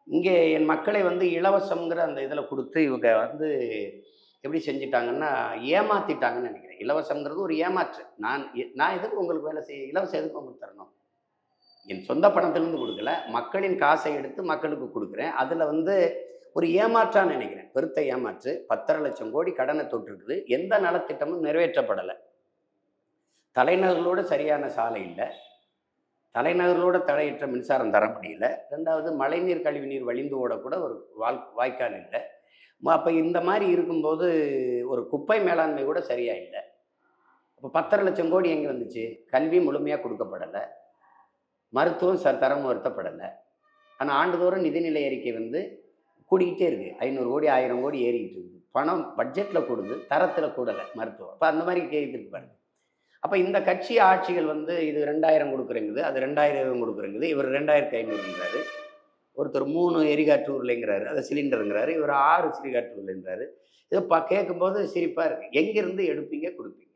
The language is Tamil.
இங்கே என் மக்களை வந்து இலவசம்ங்கிற அந்த இதில குடுத்து இவங்க வந்து எப்படி செஞ்சுட்டாங்கன்னா, ஏமாத்திட்டாங்கன்னு நெனைக்கிறேன். இலவசம்ங்கிறது ஒரு ஏமாற்று. நான் எதுக்கு உங்களுக்கு வேலை இலவசம் எதுக்கு உங்களுக்கு தரணும்? என் சொந்த பணத்திலிருந்து குடுக்கல. மக்களின் காசை எடுத்து மக்களுக்கு குடுக்குறேன். அதுல வந்து ஒரு ஏமாற்றா நினைக்கிறேன். பெருத்த ஏமாற்று. 10,500,000 கோடி கடன தொட்டிருக்குது. எந்த நலத்திட்டமும் நிறைவேற்றப்படல. தலைநகர்களோட சரியான சாலை இல்ல. தலைநகர்களோட தடையற்ற மின்சாரம் தர முடியல. 2வது மழைநீர், கழிவுநீர் வழிந்து ஓடக்கூட ஒரு வாய்க்கால் இல்ல. அப்ப இந்த மாரி இருக்கும்போது, ஒரு குப்பை மேலாண்மை கூட சரியா இல்ல. அப்ப 10,500,000 கோடி எங்க வந்துச்சு? கல்வி முழுமையா குடுக்கப்படல. மருத்துவம் தரம் உயர்த்தப்படல. ஆனா ஆண்டுதோறும் நிதிநிலை அறிக்கை வந்து கூடிக்கிட்டே இருக்கு. 500 கோடி, 1000 கோடி ஏறிக்கிட்டு இருக்குது. பணம் பட்ஜெட்ல கூடுது, தரத்தில கூடல மருத்துவம். அப்ப அந்த மாரி கேக்குது பாருங்க. அப்ப இந்த கட்சி ஆட்சிகள் வந்து இது 2000 குடுக்குறேங்குது, அது 2000 குடுக்குறேங்குது, இவர் 2500ங்கிறாரு. ஒருத்தர் 3 எரிகாற்று உருளைங்கிறாரு, அத சிலிண்டருங்கிறாரு. இவர் 6 சிலிகாற்று உருளைங்கிறாரு. இத கேட்கும்போது சிரிப்பா இருக்கு. எங்கிருந்து எடுப்பீங்க, குடுப்பீங்க?